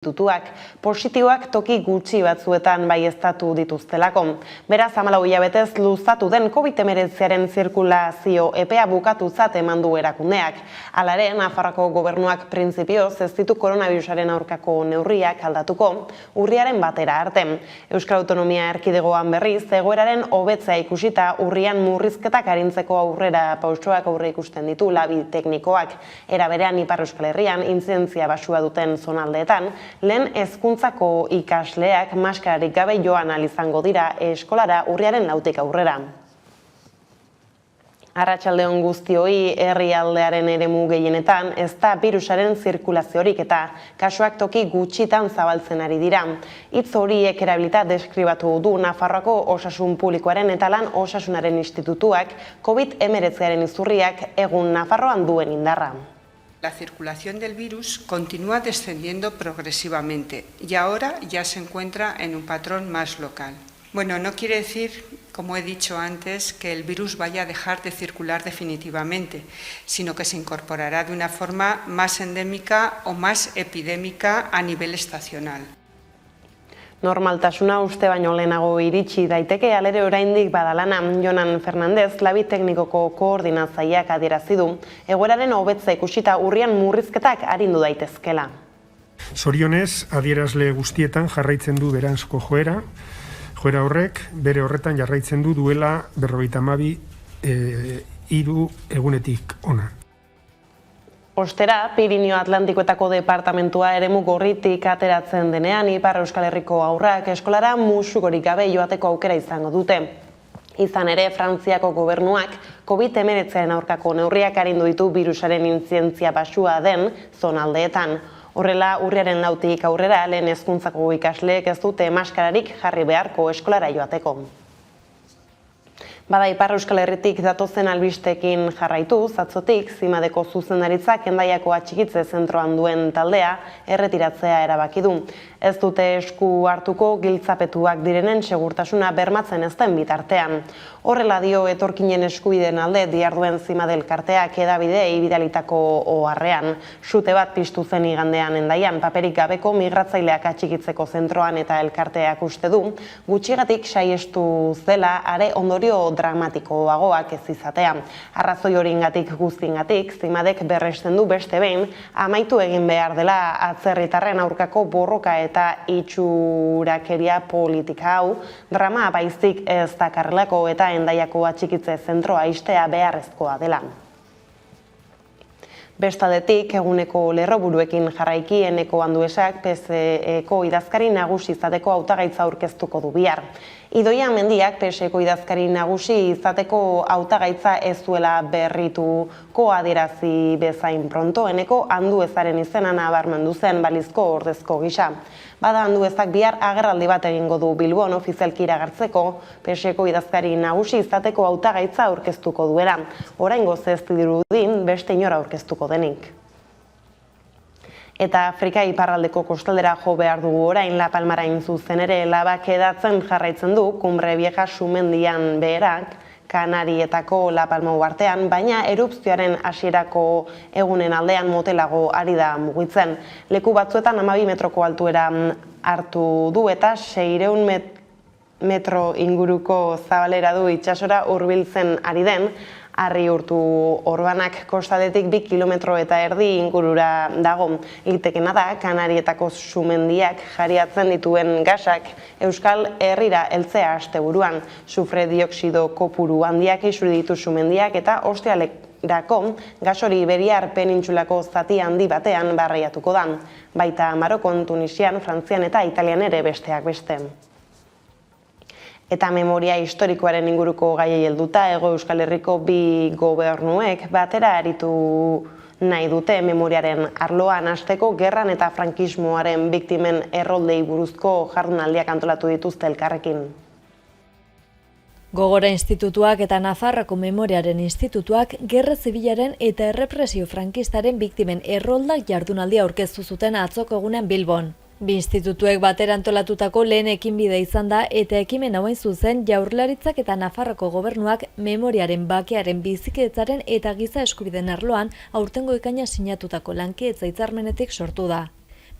Institutuak positiboak toki gutxi batzuetan baieztatu dituztelako. Beraz, 14 hilabetez luzatu den COVID-19aren zirkulazio epea bukatutzat eman du erakundeak. Hala ere, Nafarroako gobernuak printzipioz ez ditu koronavirusaren aurkako neurriak aldatuko urriaren batera arte. Euskal Autonomia Erkidegoan berriz, egoeraren hobetzea ikusita urrian murrizketak arintzeko aurrera pausoak aurre ikusten ditu labi teknikoak. Era berean, Ipar Euskal Herrian intzidentzia baxua duten zonaldeetan, lehen hezkuntzako ikasleak maskararik gabe joan ahal izango dira eskolara urriaren 4 aurrera. Arratsalde on guztioi, herrialdearen eremu gehienetan ez da birusaren zirkulaziorik eta kasuak toki gutxitan zabaltzen ari dira. Hitz horiek erabilita deskribatu du Nafarroako Osasun Publikoaren eta Lan Osasunaren Institutuak COVID-19aren izurriak egun Nafarroan duen indarra. La circulación del virus continúa descendiendo progresivamente y ahora ya se encuentra en un patrón más local. Bueno, no quiere decir, como he dicho antes, que el virus vaya a dejar de circular definitivamente, sino que se incorporará de una forma más endémica o más epidémica a nivel estacional. Normaltasuna uste baino lehenago iritsi daiteke, alere oraindik badalana. Jonan Fernandez, labi teknikoko koordinatzaileak adierazi du, egoeraren hobetza ikusita urrian murrizketak arindu daitezkela. Zorionez, adierazle guztietan jarraitzen du beranzko joera horrek bere horretan jarraitzen du duela 52 egunetik ona. Ostera, Pirinio Atlantikoetako departamentua eremu gorritik ateratzen denean, Ipar Euskal Herriko haurrak eskolara musukorik gabe joateko aukera izango dute. Izan ere, Frantziako gobernuak COVID-19aren aurkako neurriak arindu ditu birusaren intzidentzia baxua den zonaldeetan. Horrela, urriaren 4 aurrera lehen hezkuntzako ikasleek ez dute maskararik jarri beharko eskolara joateko. Bada Ipar Euskal Herritik datozen albistekin jarraituz, atzotik, Zimadeko zuzendaritzak Hendaiako atxikitze zentroan duen taldea erretiratzea erabaki du. Ez dute esku hartuko giltzapetuak direnen segurtasuna bermatzen ez den bitartean. Horrela dio etorkinen eskubideen alde diharduen Zimadel karteak hedabidei bidalitako oharrean. Sute bat piztu zen igandean Hendaian, paperik gabeko migratzaileak atxikitzeko zentroan eta elkarteak uste du, gutxigatik saiestu zela are ondorio dramatikoagoak ez izatea. Arrazoi horiengatik guztiengatik, Zimadek berresten du beste behin, amaitu egin behar dela atzerritarren aurkako borroka eta itxurakeria politika hau, drama baizik ez dakarrelako eta Hendaiako atxikitze zentroa ixtea beharrezkoa dela. Bestaldetik, eguneko lerroburuekin jarraiki Eneko Anduesak PSEko idazkari nagusi izateko hautagaitza aurkeztuko du bihar. Idoia Mendiak PSEko idazkari nagusi izateko hautagaitza ez zuela berrituko adierazi bezain pronto, Eneko Anduezaren izena nabarmendu zen balizko ordezko gisa. Bada Anduezak bihar agerraldi bat egingo du Bilbon ofizialki iragartzeko PSEko idazkari nagusi izateko hautagaitza aurkeztuko duela. Oraingoz ez dirudin beste inora aurkeztuko denik. Eta Afrika iparraldeko kostaldera jo behar dugu orain La Palmarain zuzen ere labak edatzen jarraitzen du Cumbre Vieja sumendian beherak, Kanarietako La Palma uhartean, baina erupzioaren hasierako egunen aldean motelago ari da mugitzen. Leku batzuetan 12 metroko altuera hartu du eta 600 metro inguruko zabalera du itsasora hurbiltzen ari den, Harri urtu orbanak kostaldetik 2 kilometro eta erdi ingurura dago. Litekena da, Kanarietako sumendiak jariatzen dituen gasak Euskal Herrira heltzea asteburuan. Sufre dioxido kopuru handiak isuri ditu sumendiak eta ostialerako gasori Iberiar penintsulako zati handi batean barreiatuko da. Baita Marokon, Tunisian, Frantzian eta Italian ere besteak beste. Eta memoria historikoaren inguruko gaiei helduta, Hego Euskal Herriko bi gobernuek batera aritu nahi dute memoriaren arloan hasteko gerran eta frankismoaren biktimen erroldei buruzko jardunaldiak antolatu dituzte elkarrekin. Gogora Institutuak eta Nafarroako Memoriaren Institutuak Gerra Zibilaren eta Errepresio frankistaren biktimen erroldak jardunaldia aurkeztu zuten atzoko egunean Bilbon. Bi institutuek batera antolatutako lehen ekinbide izan da eta ekimen hauen zuzen Jaurlaritzak eta Nafarroko gobernuak memoriaren bakearen bizikidetzaren eta giza eskubideen arloan aurtengo ekaina sinatutako lankidetza hitzarmenetik sortu da.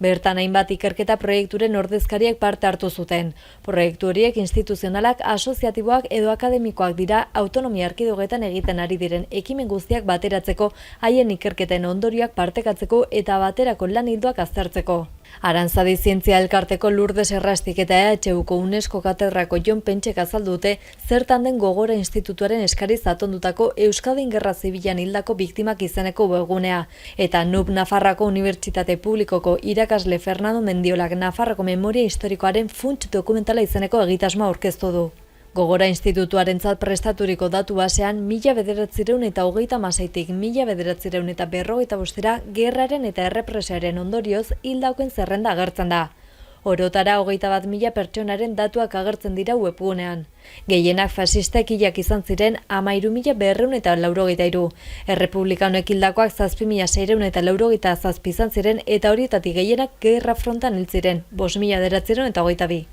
Bertan hainbat ikerketa proiekturen ordezkariek parte hartu zuten. Proiektu horiek instituzionalak, asoziatiboak edo akademikoak dira autonomia erkidegoetan egiten ari diren ekimen guztiak bateratzeko, haien ikerketen ondorioak partekatzeko eta baterako lan ildoak aztertzeko. Arantzadi Zientzia Elkarteko Lourdes Errastik eta EHUko UNESCO katedrako Jon Pentsek azaldu dute zertan den Gogora Institutuaren eskariz atondutako Euskadin Gerra Zibilan hildako biktimak izeneko webgunea, eta NUP Nafarroako Unibertsitate Publikoko irakasle Fernando Mendiolak Nafarroko Memoria Historikoaren funts dokumentala izeneko egitasmoa aurkeztu du. Gogora Institutuarentzat prestaturiko datu basean 1936-tik 1945 gerraren eta errepresioaren ondorioz hildakoen zerrenda agertzen da. Orotara 21.000 pertsonaren datuak agertzen dira webgunean. Gehienak fasistek hilak izan ziren 13.283. Errepublikanoek hildakoak 7.687 izan ziren eta horietatik gehienak gerra frontan hil ziren 5.922.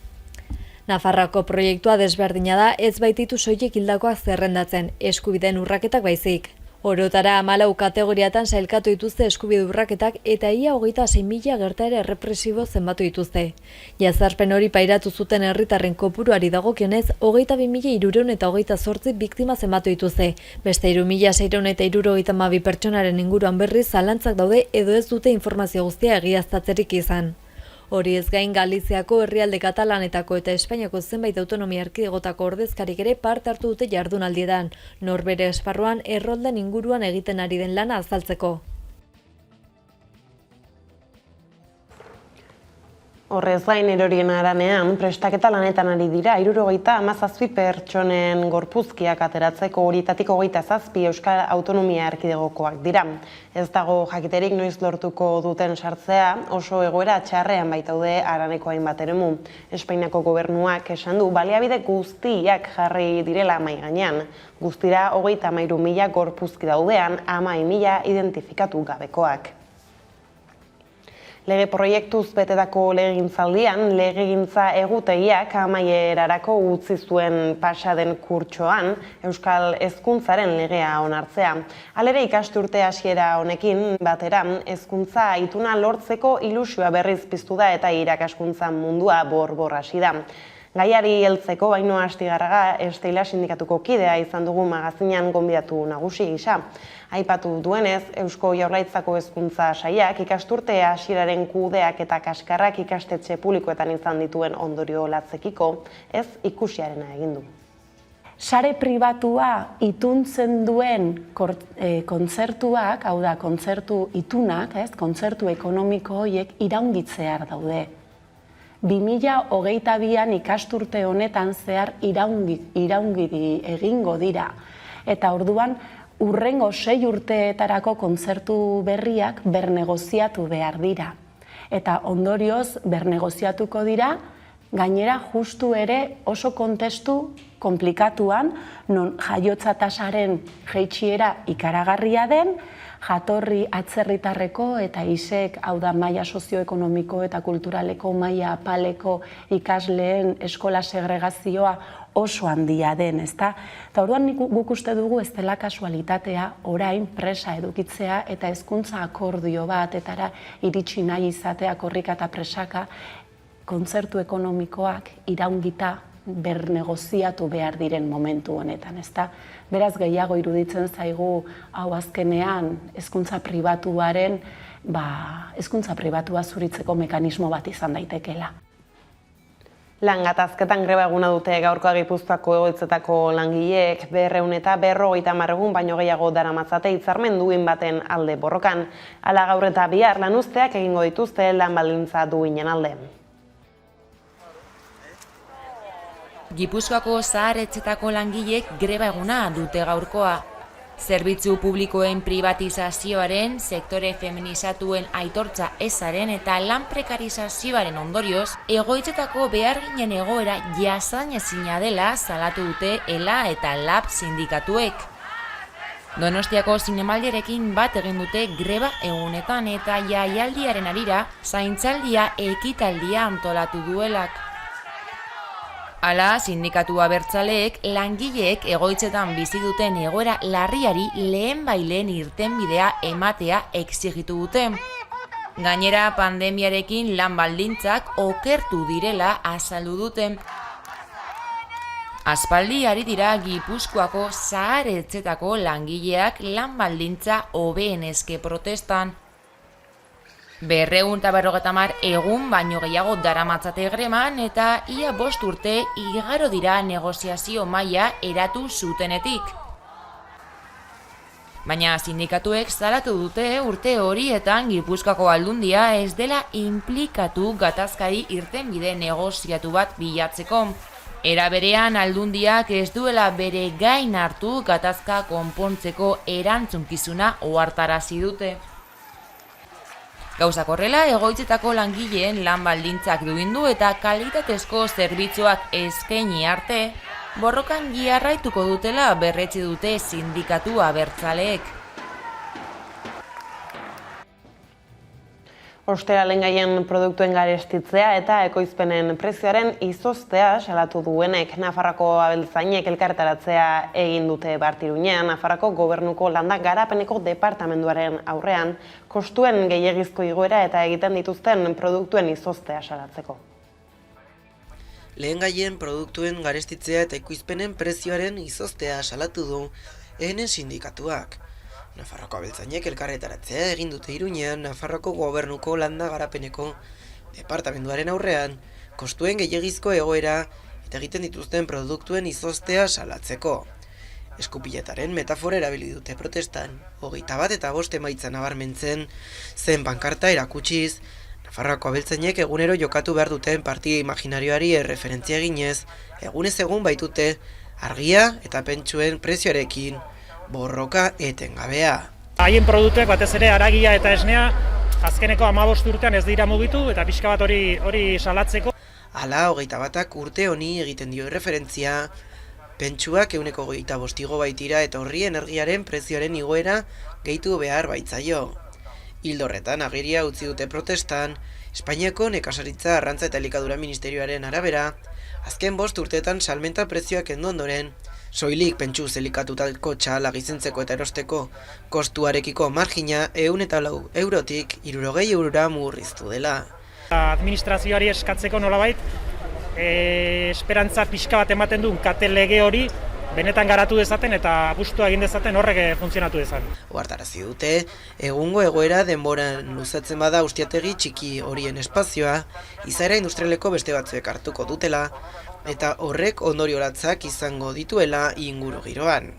Nafarroako proiektua desberdina da, ez baititu soilik hildakoak zerrendatzen, eskubideen urraketak baizik. Orotara 14 kategoriatan sailkatu dituzte eskubide urraketak eta ia 26.000 gertaera errepresibo zenbatu dituzte. Jazarpen hori pairatu zuten herritarren kopuruari dagokionez, 22.328 biktima zenbatu dituzte. Beste 3.672 pertsonaren inguruan berriz zalantzak daude edo ez dute informazio guztia egiaztatzerik izan. Hori ez gain Galiziako, herrialde katalanetako eta Espainiako zenbait autonomia erkidegotako ordezkarik ere parte hartu dute jardunaldietan, norbere esparruan errolden inguruan egiten ari den lana azaltzeko. Horrez gain erorien aranean, prestaketa lanetan ari dira, 77 pertsonen gorpuzkiak ateratzeko, horietatik 27 Euskal Autonomia Erkidegokoak dira. Ez dago jakiterik noiz lortuko duten sartzea, oso egoera txarrean baitaude araneko hainbat eremu. Espainiako gobernuak esan du baliabide guztiak jarri direla mahai gainean. Guztira 33.000 gorpuzki daudean, 11.000 identifikatu gabekoak. Lege proiektuz betetako legegintzaldian, legegintza egutegiak amaierarako utzi zuen pasaden kurtsoan Euskal Hezkuntzaren legea onartzea. Halere ikasturte hasiera honekin batera, hezkuntza ituna lortzeko ilusioa berriz piztu da eta irakaskuntza mundua bor-bor hasi da. Gaiari heltzeko Ainhoa Astigarraga Estela sindikatuko kidea izan dugu magazinean gonbidatu nagusi gisa. Aipatu duenez, Eusko Jaurlaritzako hezkuntza sailak ikasturte hasieraren kudeak eta kaskarrak ikastetxe publikoetan izan dituen ondorio latzekiko, ez ikusiarena egin du. Sare pribatua ituntzen duen kontzertuak, hau da, kontzertu itunak, kontzertu ekonomiko horiek iraungitzear daude. 2022an ikasturte honetan zehar iraungi egingo dira. Eta orduan, urrengo 6 urteetarako kontzertu berriak bernegoziatu behar dira. Eta ondorioz bernegoziatuko dira, gainera justu ere oso kontestu konplikatuan, non jaiotza tasaren jaitsiera ikaragarria den, jatorri atzerritarreko eta isek, hau da maila sozioekonomiko eta kulturaleko maila apaleko ikasleen eskola segregazioa oso handia den, ezta? Eta orduan guk uste dugu ez dela kasualitatea orain presa edukitzea eta hezkuntza akordio batetara iritsi nahi izatea korrika eta presaka kontzertu ekonomikoak iraungita bernegoziatu behar diren momentu honetan, ezta? Beraz gehiago iruditzen zaigu hau azkenean hezkuntza pribatuaren, hezkuntza pribatua zuritzeko mekanismo bat izan daitekeela. Lan gatazketan greba eguna dute gaurkoa Gipuzkoako egoitzetako langileek 200 eta 150 egun baino gehiago daramatzate hitzarmen duin baten alde borrokan. Hala gaur eta bihar lanuzteak egingo dituzte lan baldintza duinen alde. Gipuzkoako zahar-etxetako langileek greba eguna dute gaurkoa. Zerbitzu publikoen privatizazioaren, sektore feminizatuen aitortza ezaren eta lan prekarizazioaren ondorioz, egoitzetako beharginen egoera jasanezina dela salatu dute ELA eta LAB sindikatuek. Donostiako zinemaldiarekin bat egin dute greba egunetan eta jaialdiaren harira zaintzaldia ekitaldia antolatu duelak. Hala, sindikatu abertzaleek langileek egoitzetan bizi duten egoera larriari lehenbailen irtenbidea ematea exigitu dute. Gainera, pandemiarekin lan baldintzak okertu direla azaldu dute. Aspaldi ari dira Gipuzkoako zahar-etxetako langileak lan baldintza hobeen eske protestan. 250 egun baino gehiago daramatzate greman eta ia 5 urte igaro dira negoziazio maila eratu zutenetik. Baina sindikatuek salatu dute urte horietan Gipuzkoako Aldundia ez dela inplikatu gatazkari irtenbide negoziatu bat bilatzeko. Era berean Aldundiak ez duela bere gain hartu gatazka konpontzeko erantzunkizuna ohartarazi dute. Gauzak horrela, egoitzetako langileen lan baldintzak duindu eta kalitatezko zerbitzuak eskaini arte, borrokan jarraituko dutela berretsi dute sindikatu abertzaleek. Ostiralegaien produktuen garestitzea eta ekoizpenen prezioaren izoztea salatu duenek Nafarroako abeltzainek elkarretaratzea egin dute Bartiruñean, Nafarroako Gobernuko Landa Garapeneko Departamenduaren aurrean, kostuen gehiegizko igoera eta egiten dituzten produktuen izoztea salatzeko. Lehengaien produktuen garestitzea eta ekoizpenen prezioaren izoztea salatu du ENE sindikatuak. Nafarroko abeltzainek elkarretaratzea egin dute Iruñean Nafarroko Gobernuko Landa Garapeneko Departamenduaren aurrean, kostuen gehiegizko egoera eta egiten dituzten produktuen izoztea salatzeko. Eskupiletaren metafora erabili dute protestan, 21 eta 5 emaitza nabarmentzen zen pankarta erakutsiz, Nafarroako abeltzainek egunero jokatu behar duten partida imaginarioari erreferentzia eginez, egunez egun baitute argia eta pentsuen prezioarekin borroka etengabea. Haien produktuek batez ere haragia eta esnea azkeneko 15 urtean ez dira mugitu eta pixka bat hori salatzeko. Hala, 21ak urte honi egiten dio referentzia, pentsuak 125 igo baitira eta horri energiaren prezioaren igoera gehitu behar baitzaio. Ildo horretan agiria utzi dute protestan, Espainiako nekazaritza arrantza eta elikadura ministerioaren arabera, azken 5 urteetan salmenta prezioak kendu ondoren, soilik pentsuz elikatutako txala gizentzeko eta erosteko kostuarekiko margina 104 eurotik 60 eurora murriztu dela. Administrazioari eskatzeko nolabait, esperantza pixka bat ematen duen kate lege hori benetan garatu dezaten eta abustua egin dezaten horrek funtzionatu dezaten. Ohartarazi dute, egungo egoera denboran luzatzen bada ustiategi txiki horien espazioa, izaera industrialeko beste batzuek hartuko dutela, eta horrek ondorioratzak izango dituela inguru giroan.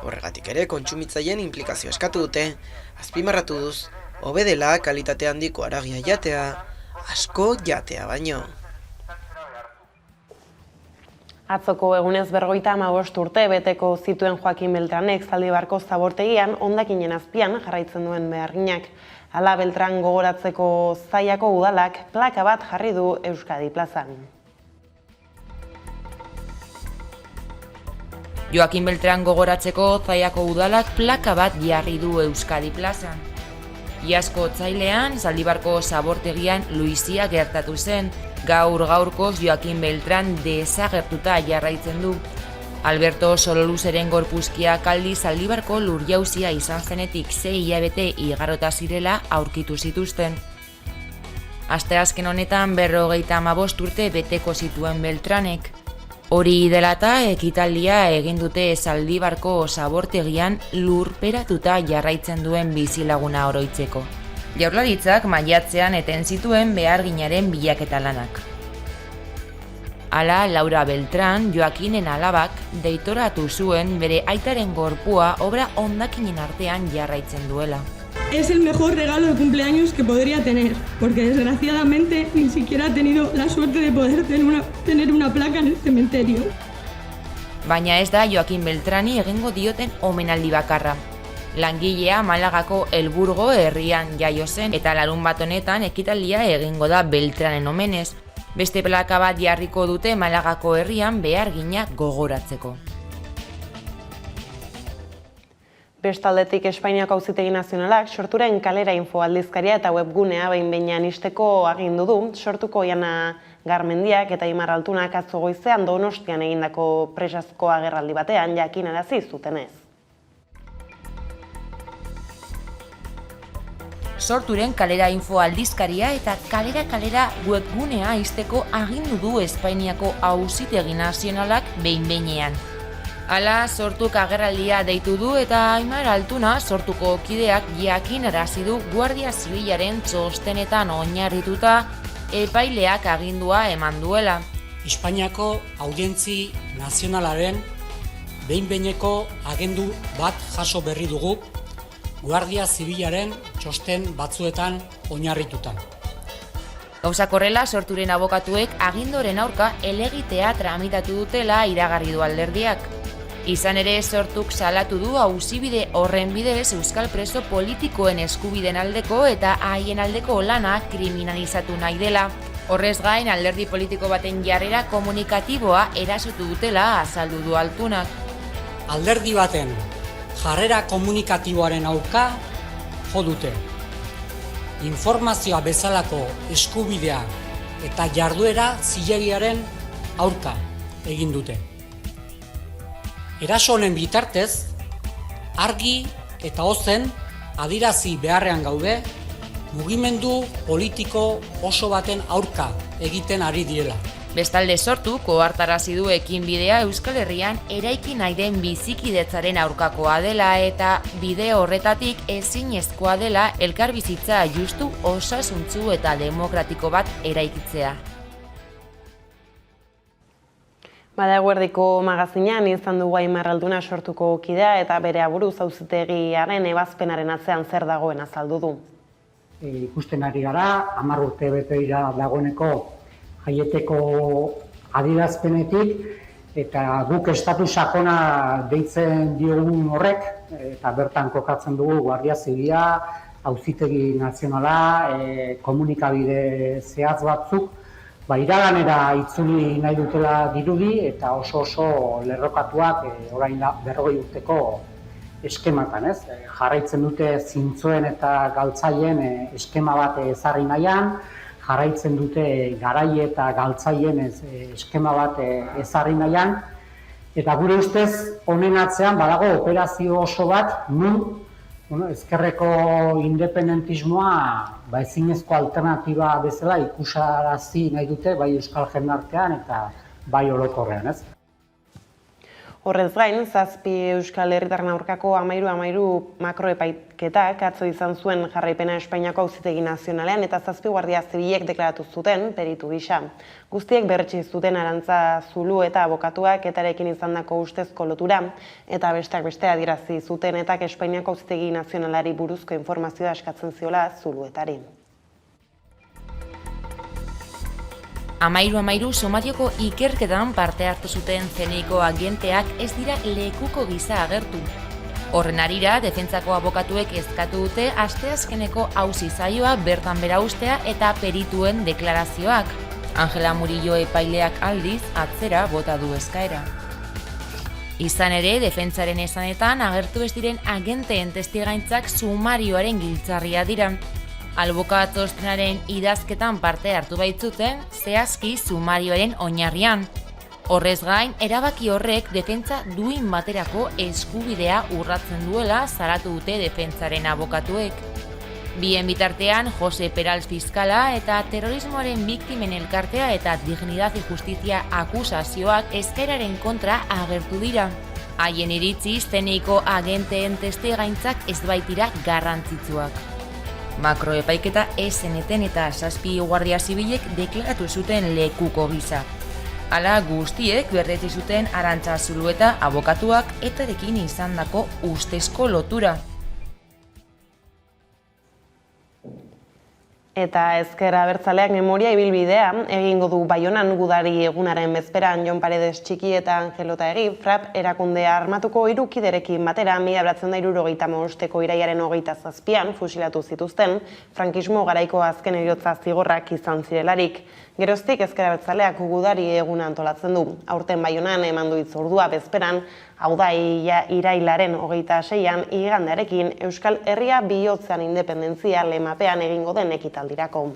Horregatik ere, kontsumitzaileen inplikazio eskatu dute, azpimarratu duz, hobe dela kalitate handiko haragia jatea, asko jatea baino. Atzoko egunez 55 urte beteko zituen Joakin Beltranek Zaldibarko zabortegian hondakinen azpian jarraitzen duen beharginak. Hala Beltran gogoratzeko Zaiako udalak plaka bat jarri du Euskadi plazan. Joakin Beltran gogoratzeko Zaiako udalak plaka bat jarri du Euskadi plazan. Iazko otsailean Zaldibarko zabortegian luizia gertatu zen, gaurkoz Joakin Beltran desagertuta jarraitzen du. Alberto Sololuzeren gorpuzkiak aldiz Zaldibarko lurjauzia izan zenetik 6 hilabete igarota zirela aurkitu zituzten. Asteazken honetan 55 urte beteko zituen Beltranek. Hori dela eta ekitaldia egin dute Zaldibarko zabortegian lurperatuta jarraitzen duen bizilaguna oroitzeko. Jaurlaritzak maiatzean eten zituen beharginaren bilaketa lanak. Hala, Laura Beltran, Joakinen alabak, deitoratu zuen bere aitaren gorpua obra hondakinen artean jarraitzen duela. Es el mejor regalo de cumpleaños que podría tener, porque desgraciadamente ni siquiera ha tenido la suerte de poder tener una placa en el cementerio. Baina ez da Joakin Beltrani egingo dioten omenaldi bakarra. Langilea Malagako Elburgo herrian jaio zen eta larunbat honetan ekitaldia egingo da Beltranen omenez. Beste plaka bat jarriko dute Malagako herrian behargina gogoratzeko. Bestaldetik Espainiako Auzitegi Nazionalak sorturen kalera info aldizkaria eta webgunea behin-behinean ixteko agindu du, sortuko Jana Garmendiak eta Imar Altunak atzo goizean Donostian egindako presazko agerraldi batean jakinarazi zutenez. Sorturen kalera info aldizkaria eta kalera webgunea ixteko agindu du Espainiako Auzitegi Nazionalak behin-behinean. Hala, Sortuk agerraldia deitu du eta Aimar Altuna Sortuko kideak jakinarazi du Guardia Zibilaren txostenetan oinarrituta epaileak agindua eman duela. Espainiako Audientzi Nazionalaren behin-behineko agendu bat jaso berri dugu Guardia Zibilaren txosten batzuetan oinarrituta. Gauzak horrela, Sorturen abokatuek agindoren aurka helegitea tramitatu dutela iragarri du alderdiak. Izan ere, Sortuk salatu du auzibide horren bidez euskal preso politikoen eskubideen aldeko eta haien aldeko lana kriminalizatu nahi dela. Horrez gain, alderdi politiko baten jarrera komunikatiboa erasotu dutela azaldu du Altunak. Alderdi baten jarrera komunikatiboaren aurka jo dute. Informazioa bezalako eskubidea eta jarduera zilegiaren aurka egin dute. Eraso honen bitartez, argi eta ozen adirazi beharrean gaude, mugimendu politiko oso baten aurka egiten ari direla. Bestalde, Sortuk ohartarazi du ekinbidea Euskal Herrian eraiki nahi den bizikidetzaren aurkakoa dela eta bide horretatik ezinezkoa dela elkarbizitza justu, osasuntsu eta demokratiko bat eraikitzea. Bada Eguerdiko magazinean izan dugu Aimar Altuna Sortuko kidea eta bere aburuz auzitegiaren ebazpenaren atzean zer dagoen azaldu du. Ikusten ari gara, 10 urte bete dira dagoeneko Jaieteko adierazpenetik eta guk estatu sakona deitzen diogun horrek eta bertan kokatzen dugu Guardia Zibila, Auzitegi Nazionala, komunikabide zehatz batzuk, iraganera itzuli nahi dutela dirudi eta oso lerrokatuak orain 40 urteko eskematan, ez? Jarraitzen dute zintzoen eta galtzaien eskema bat ezarri nahian, jarraitzen dute garai eta galtzaien eskema bat ezarri nahian, eta gure ustez honen atzean badago operazio oso bat nun ezkerreko independentismoa ezinezko alternatiba bezala ikusarazi nahi dute bai euskal jendartean eta bai orokorrean, ez? Horrez gain, 7 Euskal Herritarren aurkako 13 makroepaiketak atzo izan zuen jarraipena Espainiako Auzitegi Nazionalean eta 7 Guardia Zibilek deklaratu zuten peritu gisa. Guztiek berretsi zuten Arantza Zulu eta abokatuak etarekin izandako ustezko lotura eta besteak beste adierazi zuten etak Espainiako Auzitegi Nazionalari buruzko informazioa eskatzen ziola Zuluetari. 13 Somatioko ikerketan parte hartu zuten CNIko agenteak ez dira lekuko gisa agertu. Horren harira, defentsako abokatuek eskatu dute asteazkeneko auzi saioa bertan bera ustea eta perituen deklarazioak. Angela Murillo epaileak aldiz atzera bota du eskaera. Izan ere, defentsaren esanetan agertu ez diren agenteen testigaintzak sumarioaren giltzarria dira. Albokatostrenaren idazketan parte hartu baitzuten, zehazki sumarioaren oinarrian. Horrez gain, erabaki horrek defentsa duin baterako eskubidea urratzen duela salatu dute defentsaren abokatuek. Bien bitartean, Jose Peral fiskala eta terrorismoaren biktimen elkartea eta Dignidad y Justizia akusazioak eskaeraren kontra agertu dira. Haien iritziz, CNIko agenteen testigaintzak ez baitira garrantzitsuak. Makroepaiketa SNT eta 7 Guardia Zibilek deklaratu zuten lekuko gisa. Hala guztiek berretsi zuten Arantza Zulu eta abokatuak etarekin izandako ustezko lotura. Eta Ezker Abertzaleak memoria ibilbidea egingo du Baionan gudari egunaren bezperan Jon Paredes Txiki eta Angel Otaegi, FRAP erakundea armatuko 3 kiderekin batera 1975ko iraiaren 27an fusilatu zituzten frankismo garaiko azken heriotza zigorrak izan zirelarik. Geroztik Ezker Abertzaleak gudari eguna antolatzen du. Aurten Baionan eman du hitzordua bezperan, hau da irailaren 26an igandearekin Euskal Herria bihotzean independentzia lemapean egingo den ekitaldirako.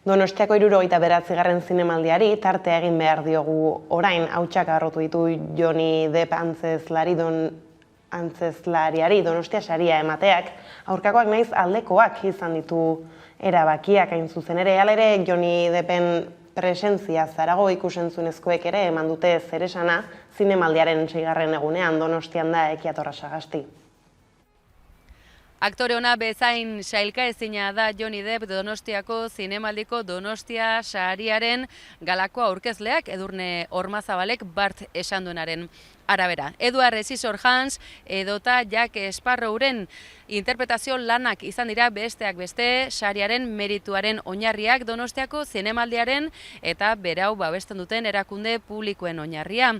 Donostiako 79. zinemaldiari tartea egin behar diogu orain hautsak harrotu ditu Johnny Depp antzezlari antzezlariari Donostia saria emateak, aurkakoak naiz aldekoak izan ditu erabakiak hain zuzen ere. Hala ere, Johnny Deppen presentzia zarago ikusentzunezkoek ere eman dute zeresana zinemaldiaren 6. egunean Donostian da Ekiatorra Sagasti. Aktore ona bezain sailka ezina da Johnny Depp Donostiako zinemaldiko Donostia sariaren galako aurkezleak Edurne Ormazabalek bart esan duenaren arabera. Edward Scissorhands edota Jack Sparrowren interpretazio lanak izan dira besteak beste sariaren merituaren oinarriak Donostiako zinemaldiaren eta berau babesten duten erakunde publikoen oinarria.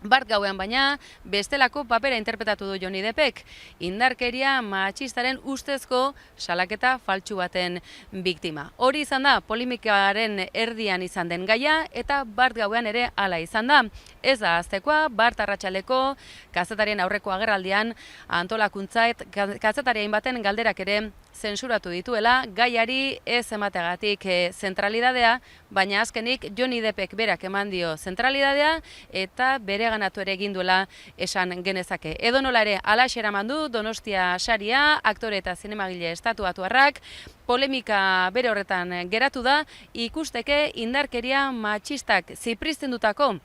Bart gauean baina, bestelako papera interpretatu du Johnny Deppek, indarkeria matxistaren ustezko salaketa faltsu baten biktima. Hori izan da, polemikaren erdian izan den gaia, eta Bart gauean ere hala izan da. Ez da aztekoa, Bart arratsaleko kazetarien aurreko agerraldian antolakuntzait kazetarien baten galderak ere zensuratu dituela, gaiari ez emateagatik zentralidadea, baina azkenik Johnny Deppek berak eman dio zentralidadea eta bere ganatu ere egin duela esan genezake. Edonola ere alaxe eraman du Donostia saria, aktore eta zinemagile estatuatuarrak, polemika bere horretan geratu da, ikusteke indarkeria matxistak zipristendutako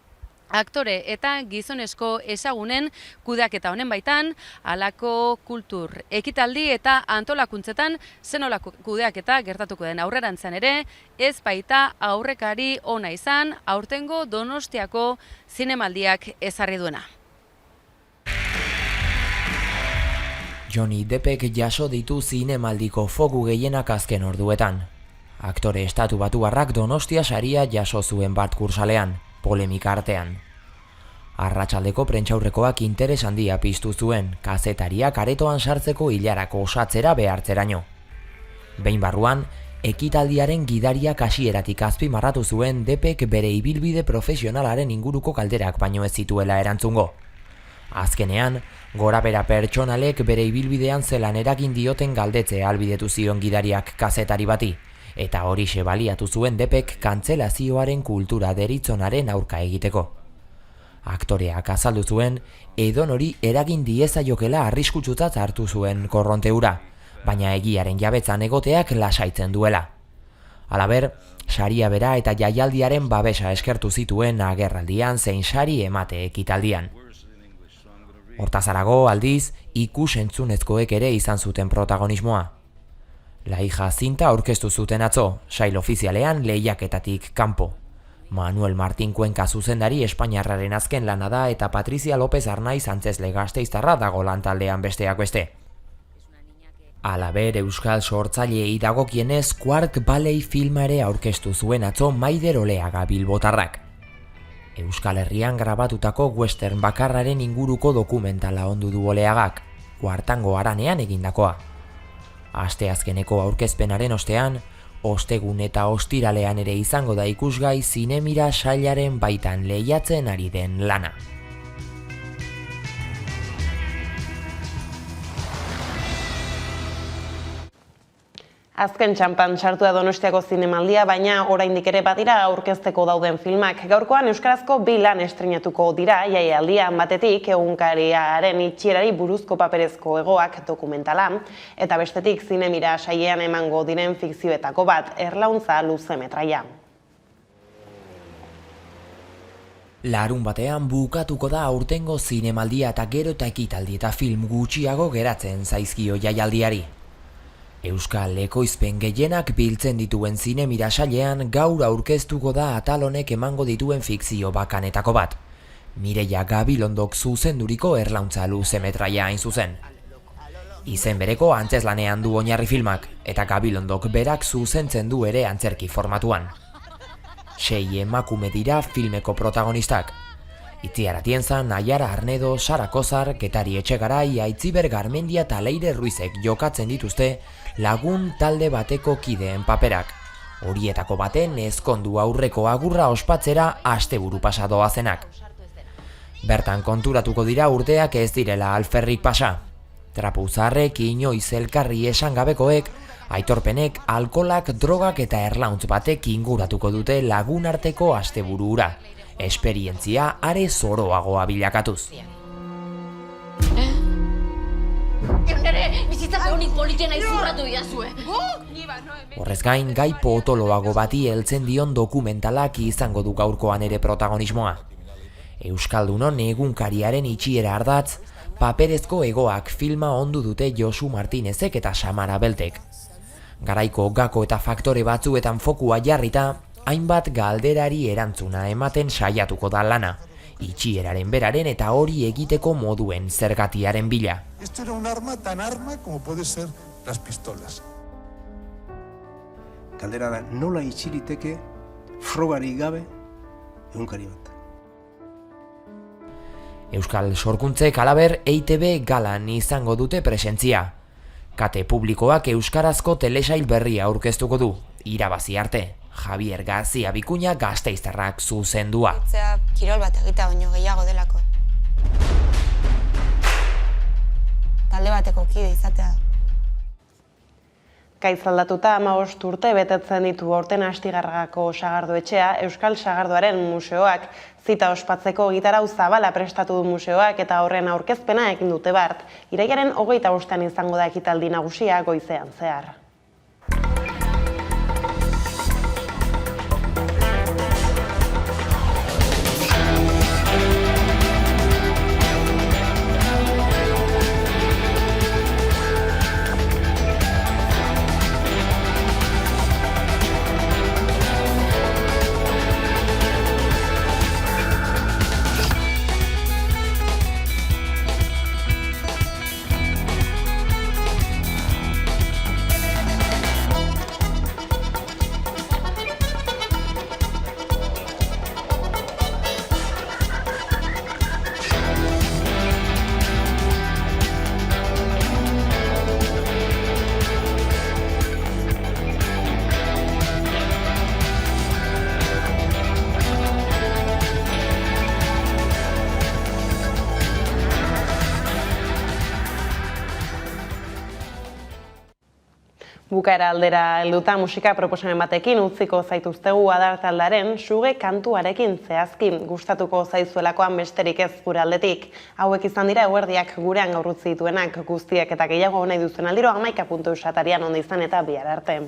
aktore eta gizonezko ezagunen kudeaketa honen baitan, halako kultur ekitaldi eta antolakuntzetan zenolako kudeaketa gertatuko den aurrerantzan ere, ez baita aurrekari ona izan, aurtengo Donostiako zinemaldiak ezarri duena. Johnny Deppek jaso ditu zinemaldiko foku gehienak azken orduetan. Aktore estatubatuarrak Donostia saria jaso zuen bat kursalean, polemika artean. Arratsaldeko prentsaurrekoak interes handia piztu zuen, kazetariak aretoan sartzeko hilarako osatzera behartzeraino. Behin barruan, ekitaldiaren gidariak hasieratik azpimarratu zuen Deppek bere ibilbide profesionalaren inguruko kalderak baino ez zituela erantzungo. Azkenean, gorabera pertsonalek bere ibilbidean zelan eragin dioten galdetzea ahalbidetu zion gidariak kazetari bati, eta horixe baliatu zuen Deppek kantzelazioaren kultura deritzonaren aurka egiteko. Aktoreak azaldu zuen, edonori eragin diezaiokela arriskutsutzat hartu zuen korronteura, baina egiaren jabetzan egoteak lasaitzen duela. Halaber, saria bera eta jaialdiaren babesa eskertu zituen agerraldian zein sari emate ekitaldian. Hortazarago, aldiz, ikus-entzunezkoek ere izan zuten protagonismoa. La hija zinta aurkeztu zuten atzo, sail ofizialean lehiaketatik kanpo. Manuel Martín Cuenca zuzendari espainiarraren azken lana da eta Patricia López Arnaiz antzezle gasteiztarra dago lantaldean besteak beste. Halaber, euskal sortzaileei dagokienez Quark Ballet filma ere aurkeztu zuen atzo Maider Oleaga bilbotarrak. Euskal Herrian grabatutako western bakarraren inguruko dokumentala ondu du Oleagak, Kuartango haranean egindakoa. Asteazkeneko aurkezpenaren ostean, ostegun eta ostiralean ere izango da ikusgai zinemira sailaren baitan lehiatzen ari den lana. Azken txanpan sartu da Donostiako zinemaldia, baina oraindik ere badira aurkezteko dauden filmak. Gaurkoan euskarazko 2 lan estreinatuko dira jaialdian, batetik egunkariaren itxierari buruzko paperezko hegoak dokumentala, eta bestetik zinemira sailean emango diren fikzioetako bat, Erlauntza luze metraia. Larun batean bukatuko da aurtengo zinemaldia eta gero eta ekitaldi eta film gutxiago geratzen zaizkio jaialdiari. Euskal ekoizpen gehienak biltzen dituen zinemira sailean gaur aurkeztuko da atal honek emango dituen fikzio bakanetako bat. Mireia Gabilondok zuzenduriko Erlauntza luze metraia hain zuzen. Izen bereko antzeslanean du oinarri filmak, eta Gabilondok berak zuzentzen du ere antzerki formatuan. 6 emakume dira filmeko protagonistak. Itziar Atienza, Naiara Arnedo, Sara Kozar, Getari Etxegarai, Aitziber Garmendia eta Leire Ruizek jokatzen dituzte lagun talde bateko kideen paperak. Horietako baten ezkondu aurreko agurra ospatzera asteburu pasa doazenak. Bertan konturatuko dira urteak ez direla alferrik pasa. Trapuzarrek, inoiz elkarri esan gabekoek, aitorpenek, alkolak, drogak eta erlauntz batek inguratuko dute lagun arteko asteburu hura. Esperientzia are zoroagoa bilakatuz. Niretzat honik politena izurratu diazue. Horrez gain, gai potoloago bati heltzen dion dokumentalak izango du gaurkoan ere protagonismoa. Euskaldunon egunkariaren itxiera ardatz, paperezko hegoak filma ondu dute Josu Martinezek eta Samara Beltek. Garaiko gako eta faktore batzuetan fokua jarrita, hainbat galderari erantzuna ematen saiatuko da lana, itxieraren beraren eta hori egiteko moduen zergatiaren bila. Esto era un arma tan arma como puede ser las pistolas. Galdera da, nola itxiliteke frogarik gabe egunkari bat. Euskal sorkuntzek halaber EITB galan izango dute presentzia. Kate publikoak euskarazko telesail berria aurkeztuko du, irabazi arte. Javier Gazia Bikuña Gasteiztarrak zuzendua. Kirol bat egita baino gehiago delako. Talde bateko kide izatea. Gaitz aldatuta 15 urte betetzen ditu aurten Astigarragako sagardoetxea, Euskal Sagardoaren museoak zita ospatzeko gitarau zabala prestatu du museoak eta horren aurkezpena egin dute bart. Irailaren 25ean izango da ekitaldi nagusia goizean zehar. Bukaera aldera helduta musika proposamen batekin utziko zaituztegu adartaldaren suge kantuarekin zehazki gustatuko zaizuelakoan besterik ez gure aldetik. Hauek izan dira eguerdiak gurean gaur utzi dituenak guztiak eta gehiago nahi duzen aldiro 11.eus atarian ondo izan eta bihar arte.